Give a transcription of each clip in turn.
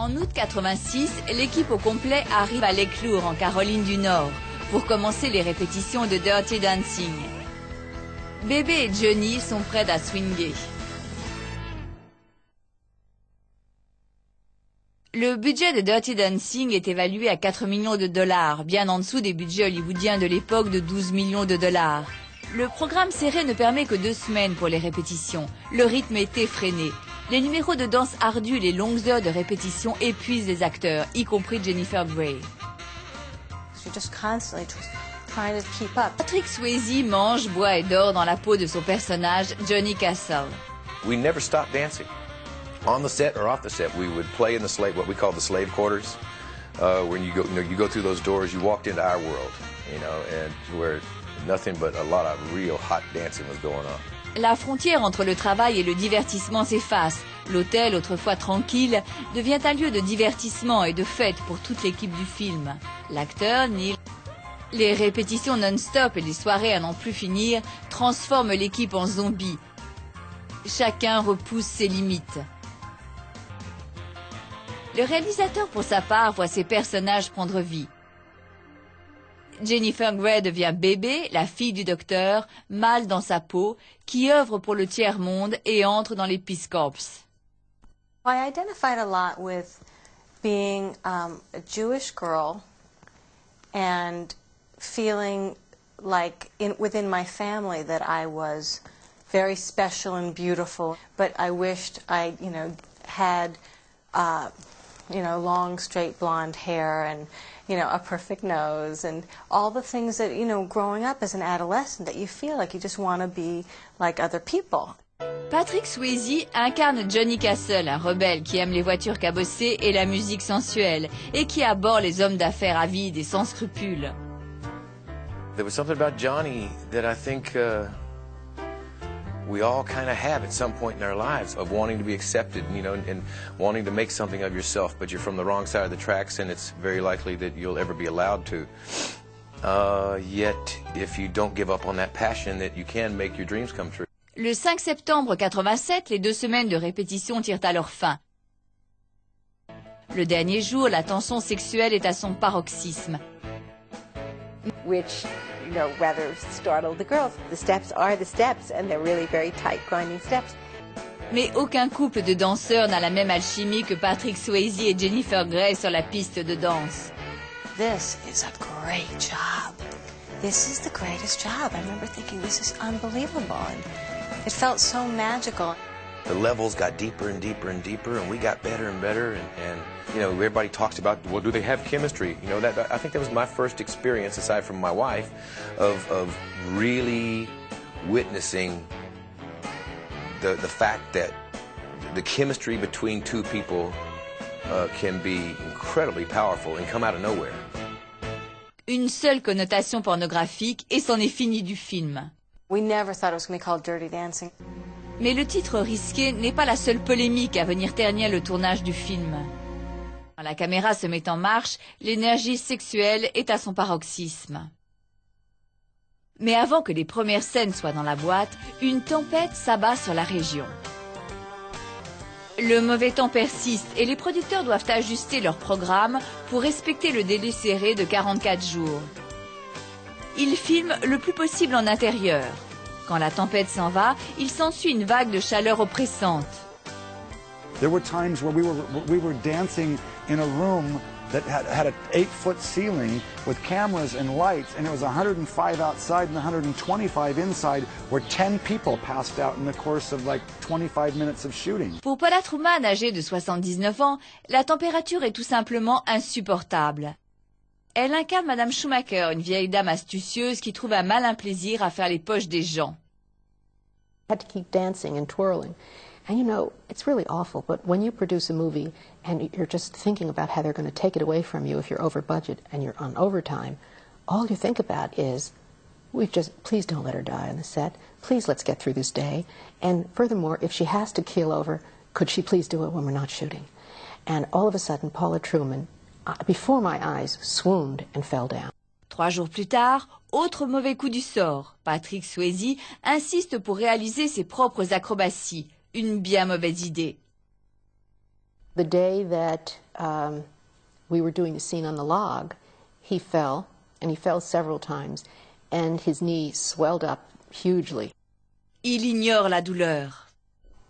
En août 86, l'équipe au complet arrive à Lake Lure, en Caroline du Nord, pour commencer les répétitions de Dirty Dancing. Bébé et Johnny sont prêts à swinguer. Le budget de Dirty Dancing est évalué à 4 millions de dollars, bien en dessous des budgets hollywoodiens de l'époque de 12 millions de dollars. Le programme serré ne permet que 2 semaines pour les répétitions. Le rythme est effréné. Les numéros de danse ardus et les longues heures de répétition épuisent les acteurs, y compris Jennifer Grey. Patrick Swayze mange, boit et dort dans la peau de son personnage, Johnny Castle. We never stopped dancing. On the set or off the set, we would play in the slave, what we call the slave quarters. When you go through those doors, you walked into our world, and where nothing but a lot of real hot dancing was going on. La frontière entre le travail et le divertissement s'efface. L'hôtel, autrefois tranquille, devient un lieu de divertissement et de fête pour toute l'équipe du film. L'acteur, Neil, les répétitions non-stop et les soirées à n'en plus finir transforment l'équipe en zombies. Chacun repousse ses limites. Le réalisateur, pour sa part, voit ses personnages prendre vie. Jennifer Grey devient Bébé, la fille du docteur, mâle dans sa peau, qui œuvre pour le tiers-monde et entre dans les Peace Corps. I identified a lot with being a Jewish girl and feeling like within my family that I was very special and beautiful, but I wished I, had, long straight blonde hair and a perfect nose and all the things that, growing up as an adolescent that you feel like you just want to be like other people. Patrick Swayze incarne Johnny Castle, un rebelle qui aime les voitures cabossées et la musique sensuelle et qui abhorre les hommes d'affaires avides et sans scrupules. There was something about Johnny that I think we all kind of have at some point in our lives of wanting to be accepted, and wanting to make something of yourself, but you're from the wrong side of the tracks and it's very likely that you'll ever be allowed to. Yet, if you don't give up on that passion, that you can make your dreams come true. Le 5 septembre 87, les 2 semaines de répétition tirent à leur fin. Le dernier jour, la tension sexuelle est à son paroxysme. Which, rather startled the girls. The steps are the steps, and they're really very tight, grinding steps. Mais aucun couple de danseurs n'a la même alchimie que Patrick Swayze et Jennifer Grey sur la piste de danse. This is a great job. This is the greatest job. I remember thinking, this is unbelievable. And it felt so magical. The levels got deeper and deeper and deeper, and we got better and better, and everybody talks about, well, do they have chemistry? I think that was my first experience, aside from my wife, of really witnessing the fact that the chemistry between two people can be incredibly powerful and come out of nowhere. Une seule connotation pornographique et c'en est fini du film. We never thought it was going to be called Dirty Dancing. Mais le titre risqué n'est pas la seule polémique à venir ternir le tournage du film. Quand la caméra se met en marche, l'énergie sexuelle est à son paroxysme. Mais avant que les premières scènes soient dans la boîte, une tempête s'abat sur la région. Le mauvais temps persiste et les producteurs doivent ajuster leur programme pour respecter le délai serré de 44 jours. Ils filment le plus possible en intérieur. Quand la tempête s'en va, il s'ensuit une vague de chaleur oppressante. There were times where we were dancing in a room that had an 8-foot ceiling with cameras and lights, and it was 105 outside and 125 inside, where 10 people passed out in the course of like 25 minutes of shooting. Pour Paula Truman, âgée de 79 ans, la température est tout simplement insupportable. Elle incarne Madame Schumacher, une vieille dame astucieuse qui trouve un malin plaisir à faire les poches des gens. I had to keep dancing and twirling. And it's really awful, but when you produce a movie and you're just thinking about how they're going to take it away from you if you're over budget and you're on overtime, all you think about is, please don't let her die on the set. Please let's get through this day. And furthermore, if she has to keel over, could she please do it when we're not shooting? And all of a sudden, Paula Truman, before my eyes, swooned and fell down. 3 jours plus tard, autre mauvais coup du sort. Patrick Swayze insiste pour réaliser ses propres acrobaties. Une bien mauvaise idée. The day that we were doing the scene on the log, he fell, and he fell several times, and his knee swelled up hugely. Il ignore la douleur.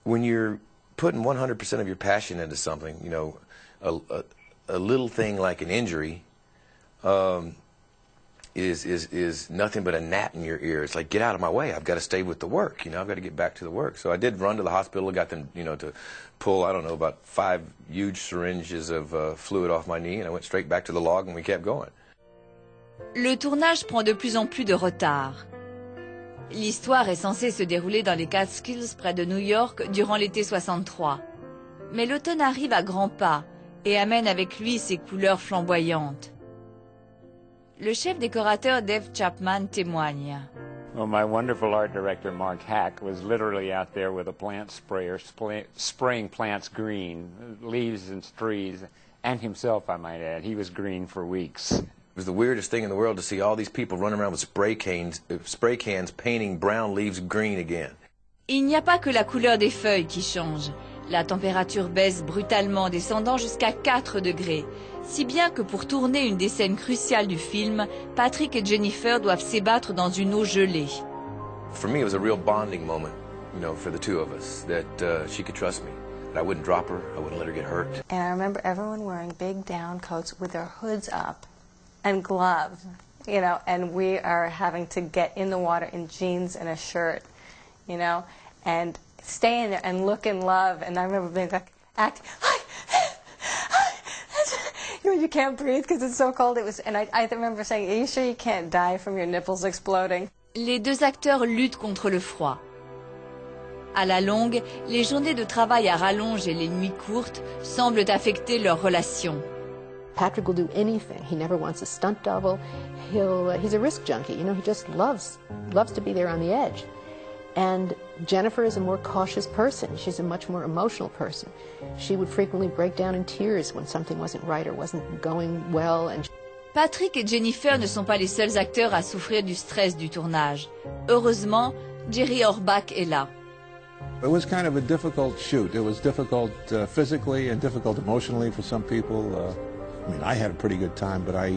When you're putting 100% of your passion into something, you know, a little thing like an injury is nothing but a gnat in your ear. It's like, get out of my way. I've got to stay with the work. You know, I've got to get back to the work. So I did run to the hospital, got them, you know, to pull, I don't know, about 5 huge syringes of fluid off my knee, and I went straight back to the log, and we kept going. Le tournage prend de plus en plus de retard. L'histoire est censée se dérouler dans les Catskills près de New York durant l'été 63. Mais l'automne arrive à grands pas et amène avec lui ses couleurs flamboyantes. Le chef décorateur Dave Chapman témoigne. Well, my wonderful art director, Mark Hack, was literally out there with a plant sprayer, spraying plants green, leaves and trees, and himself, I might add. He was green for weeks. It was the weirdest thing in the world to see all these people running around with spray cans painting brown leaves green again. Il n'y a pas que la couleur des feuilles qui change. La température baisse brutalement, descendant jusqu'à 4 degrés. Si bien que pour tourner une des scènes cruciales du film, Patrick et Jennifer doivent s'ébattre dans une eau gelée. For me, it was a real bonding moment, you know, for the two of us, that she could trust me. That I wouldn't drop her, I wouldn't let her get hurt. And I remember everyone wearing big down coats with their hoods up and gloves, you know, and we are having to get in the water in jeans and a shirt, you know, and stay in there and look and love. And I remember being like, acting, you know, you can't breathe because it's so cold. It was, and I remember saying, are you sure you can't die from your nipples exploding? Les deux acteurs luttent contre le froid. À la longue, les journées de travail à rallonge et les nuits courtes semblent affecter leur relation. Patrick will do anything. He never wants a stunt double. He's a risk junkie. You know, he just loves to be there on the edge. And Jennifer is a more cautious person. She's a much more emotional person. She would frequently break down in tears when something wasn't right or wasn't going well. And Patrick et Jennifer ne sont pas les seuls acteurs à souffrir du stress du tournage. Heureusement, Jerry Orbach est là. It was kind of a difficult shoot. It was difficult physically and difficult emotionally for some people. I mean, I had a pretty good time, but I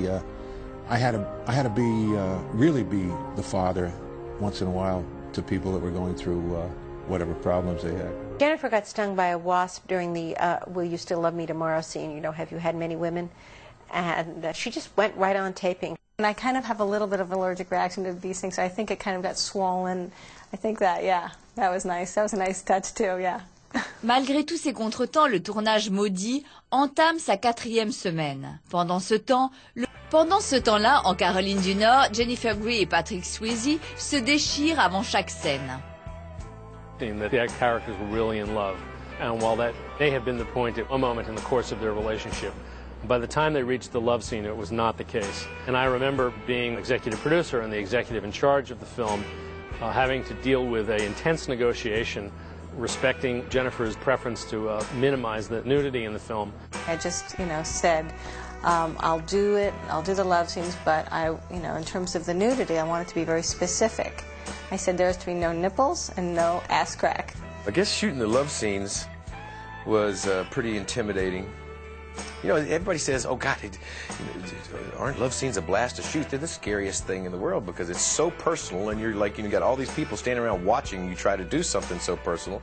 had to be really be the father once in a while to people that were going through whatever problems they had. Jennifer got stung by a wasp during the Will You Still Love Me Tomorrow scene, you know, Have You Had Many Women? And she just went right on taping. And I kind of have a little bit of allergic reaction to these things, so I think it kind of got swollen. I think that, yeah, that was nice. That was a nice touch too, yeah. Malgré tous ces contretemps, le tournage maudit entame sa 4e semaine. Pendant ce temps-là, en Caroline du Nord, Jennifer Grey et Patrick Swayze se déchirent avant chaque scène. The characters were really in love, and while that may have been the point at a moment in the course of their relationship, by the time they reached the love scene, it was not the case. And I remember being executive producer and the executive in charge of the film, having to deal with an intense negotiation respecting Jennifer's preference to minimize the nudity in the film. I just, you know, said, I'll do it, I'll do the love scenes, but you know, in terms of the nudity, I want it to be very specific. I said there's to be no nipples and no ass crack. I guess shooting the love scenes was pretty intimidating. You know, everybody says, oh God, aren't love scenes a blast to shoot? They're the scariest thing in the world because it's so personal, and you're like, you got all these people standing around watching you try to do something so personal.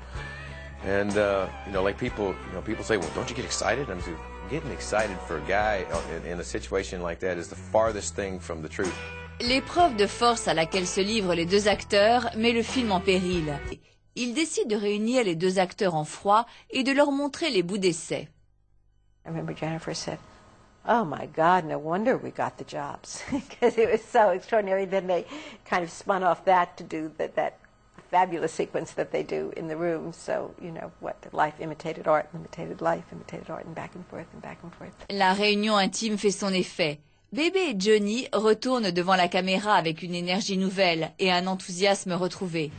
And, you know, like people say, well, don't you get excited? I'm saying, getting excited for a guy in a situation like that is the farthest thing from the truth. L'épreuve de force à laquelle se livrent les deux acteurs met le film en péril. Il décide de réunir les deux acteurs en froid et de leur montrer les bouts d'essai. I remember Jennifer said, oh my God, no wonder we got the jobs, because it was so extraordinary. Then they kind of spun off that to do that fabulous sequence that they do in the room. So, you know, what, life imitated art, imitated life, imitated art, and back and forth and back and forth. La réunion intime fait son effet. Bébé et Johnny retournent devant la caméra avec une énergie nouvelle et un enthousiasme retrouvé.